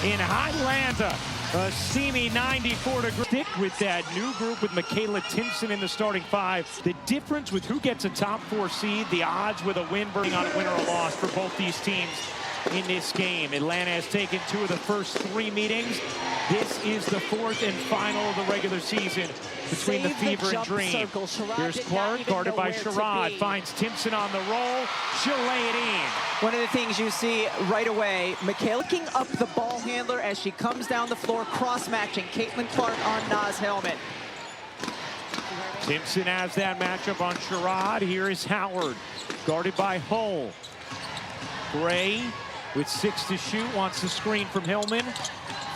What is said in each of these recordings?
in Highlander. A steamy 94-degree. Stick with that new group with Michaela Timpson in the starting five. The difference with who gets a top 4 seed, the odds with a win burning on a win or a loss for both these teams in this game. Atlanta has taken 2 of the first 3 meetings. This is the 4th and final of the regular season between the Fever and Dream. Here's Clark, guarded by Sherrod. Finds Timpson on the roll. She'll lay it in. One of the things you see right away, Michaela looking up the ball handler as she comes down the floor, cross-matching Caitlin Clark on Na's helmet. Timpson has that matchup on Sherrod. Here is Howard, guarded by Hull. Gray with 6 to shoot, wants the screen from Hillman.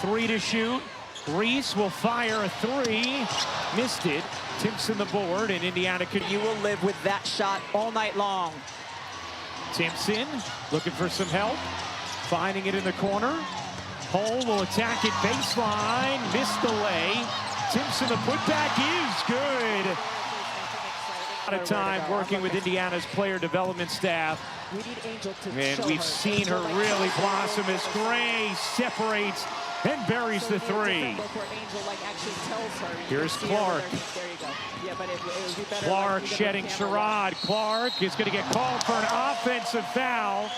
3 to shoot. Reese will fire a 3. Missed it. Timpson the board, and Indiana could. You will live with that shot all night long. Timpson looking for some help. Finding it in the corner. Hull will attack it baseline. Missed the lay. Timpson, the putback is good. A lot of time working with Indiana's player development staff. And we've seen her really blossom as Gray separates and buries the 3. Here's Clark. Clark shedding Sherrod. Clark is going to get called for an offensive foul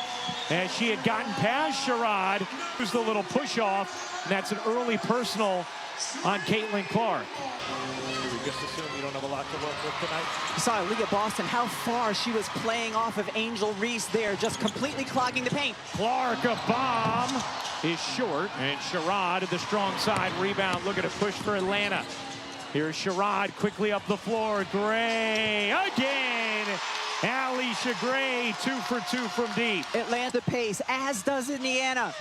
as she had gotten past Sherrod. Here's the little push-off, and that's an early personal on Caitlin Clark. We just assume you don't have a lot to work with tonight. You saw Leah Boston, how far she was playing off of Angel Reese there, just completely clogging the paint. Clark, a bomb, is short, and Sherrod at the strong side. Rebound, looking to push for Atlanta. Here's Sherrod quickly up the floor. Gray again. Alicia Gray, 2 for 2 from deep. Atlanta pace, as does Indiana.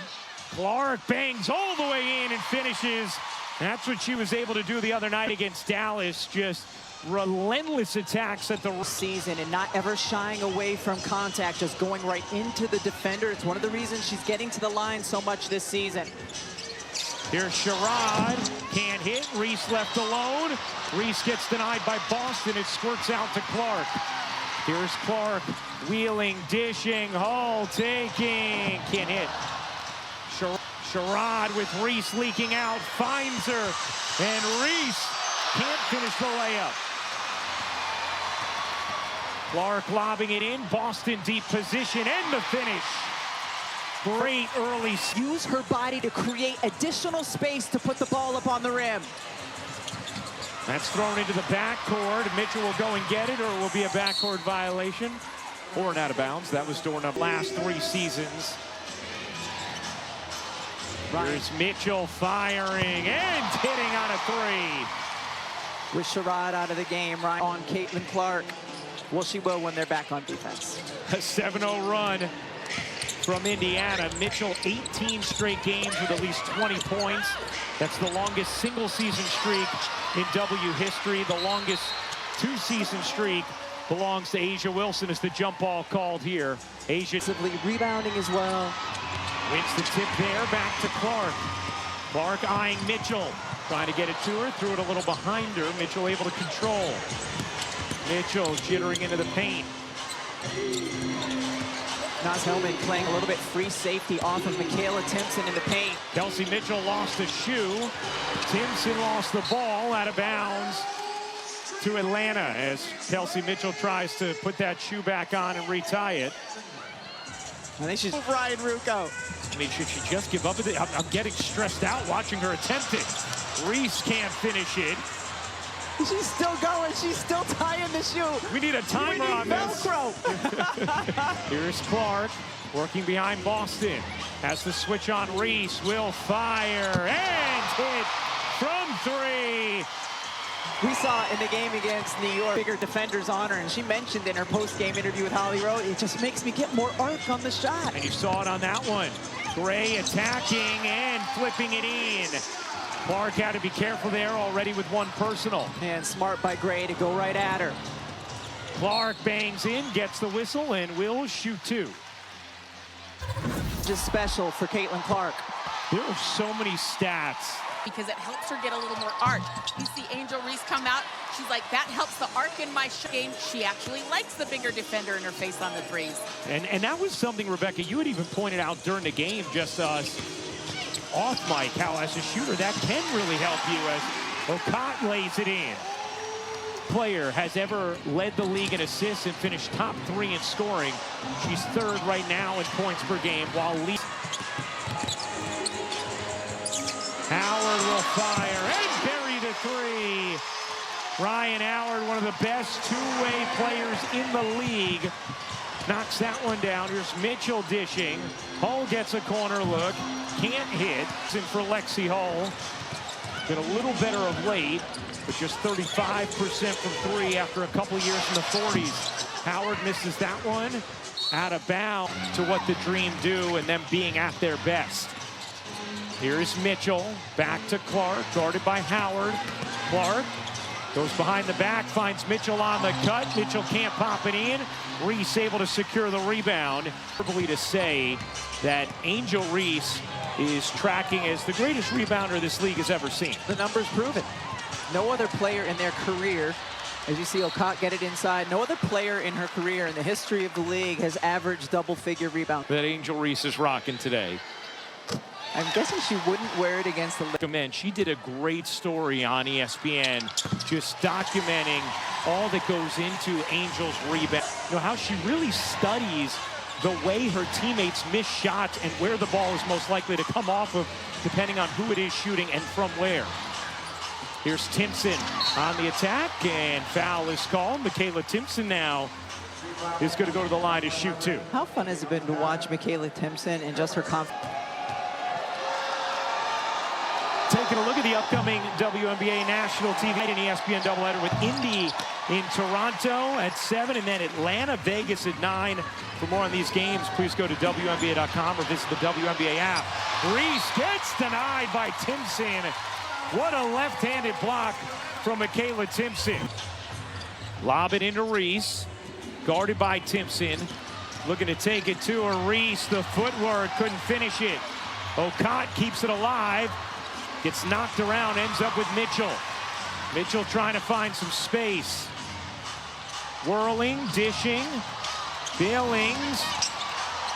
Clark bangs all the way in and finishes. That's what she was able to do the other night against Dallas. Just relentless attacks at the season and not ever shying away from contact, just going right into the defender. It's one of the reasons she's getting to the line so much this season. Here's Sherrod, can't hit. Reese left alone. Reese gets denied by Boston. It squirts out to Clark. Here's Clark, wheeling, dishing, Hull taking, can't hit. Sherrod with Reese leaking out, finds her, and Reese can't finish the layup. Clark lobbing it in, Boston deep position, and the finish. Great early. Use her body to create additional space to put the ball up on the rim. That's thrown into the backcourt. Mitchell will go and get it, or it will be a backcourt violation or an out of bounds. That was doorknob last 3 seasons. Here's Mitchell firing and hitting on a 3. With Sherrod out of the game, right on Caitlin Clark. Well, she will when they're back on defense. A 7-0 run from Indiana. Mitchell, 18 straight games with at least 20 points. That's the longest single-season streak in W history. The longest 2-season streak belongs to Asia Wilson as the jump ball called here. Asia rebounding as well. Wins the tip there, back to Clark. Clark eyeing Mitchell, trying to get it to her, threw it a little behind her. Mitchell able to control. Mitchell jittering into the paint. Naz Hellman playing a little bit free safety off of Michaela Timpson in the paint. Kelsey Mitchell lost a shoe. Timpson lost the ball out of bounds to Atlanta as Kelsey Mitchell tries to put that shoe back on and retie it. I think she's Ryan Rucco. I mean, should she just give up with it? I'm getting stressed out watching her attempt it. Reese can't finish it. She's still going. She's still tying the shoe. We need a timer on this. Here's Clark working behind Boston. Has the switch on Reese. Will fire and hit from 3. We saw in the game against New York, bigger defenders on her, and she mentioned in her post-game interview with Holly Rowe, it just makes me get more arc on the shot. And you saw it on that one. Gray attacking and flipping it in. Clark had to be careful there, already with 1 personal. And smart by Gray to go right at her. Clark bangs in, gets the whistle, and will shoot 2. Just special for Caitlin Clark. There are so many stats. Because it helps her get a little more arc. You see Angel Reese come out. She's like, that helps the arc in my game. She actually likes the bigger defender in her face on the 3s. And that was something, Rebecca, you had even pointed out during the game just to us. off Mike how as a shooter that can really help you as Okoth lays it in. Player has ever led the league in assists and finished top 3 in scoring. She's 3rd right now in points per game, while Howard will fire and bury the 3. Ryan Howard, one of the best two-way players in the league, knocks that one down. Here's Mitchell dishing. Hull gets a corner look. Can't hit. And for Lexi Hull. Been a little better of late, but just 35% from 3 after a couple years in the 40s. Howard misses that one. Out of bounds to what the Dream do and them being at their best. Here's Mitchell. Back to Clark. Guarded by Howard. Clark goes behind the back, finds Mitchell on the cut. Mitchell can't pop it in. Reese able to secure the rebound. Verbally to say that Angel Reese is tracking as the greatest rebounder this league has ever seen. The numbers prove it. No other player in their career, as you see Okoth get it inside, no other player in her career in the history of the league has averaged double-figure rebound. That Angel Reese is rocking today. I'm guessing she wouldn't wear it against the... Man, she did a great story on ESPN, just documenting all that goes into Angel's rebound. You know, how she really studies the way her teammates miss shots and where the ball is most likely to come off of, depending on who it is shooting and from where. Here's Timpson on the attack, and foul is called. Michaela Timpson now is going to go to the line to shoot 2. How fun has it been to watch Michaela Timpson and just her confidence? Taking a look at the upcoming WNBA national TV and ESPN doubleheader with Indy in Toronto at 7 and then Atlanta, Vegas at 9. For more on these games, please go to WNBA.com or visit the WNBA app. Reese gets denied by Timpson. What a left-handed block from Michaela Timpson. Lob it into Reese, guarded by Timpson. Looking to take it to her. Reese, the footwork, couldn't finish it. Okoth keeps it alive. Gets knocked around, ends up with Mitchell. Mitchell trying to find some space. Whirling, dishing. Billings.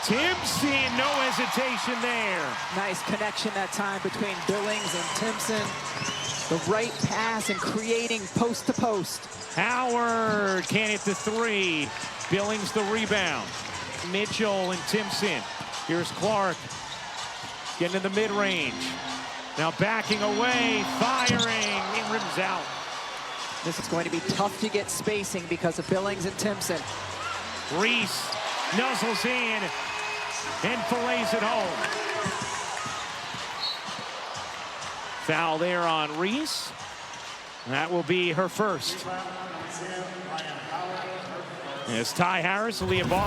Timpson, no hesitation there. Nice connection that time between Billings and Timpson. The right pass and creating post to post. Howard can't hit the 3. Billings the rebound. Mitchell and Timpson. Here's Clark. Getting in the mid-range. Now backing away, firing, it rims out. This is going to be tough to get spacing because of Billings and Timpson. Reese nuzzles in and fillets it home. Foul there on Reese. That will be her first. As Ty Harris, Leah Ball.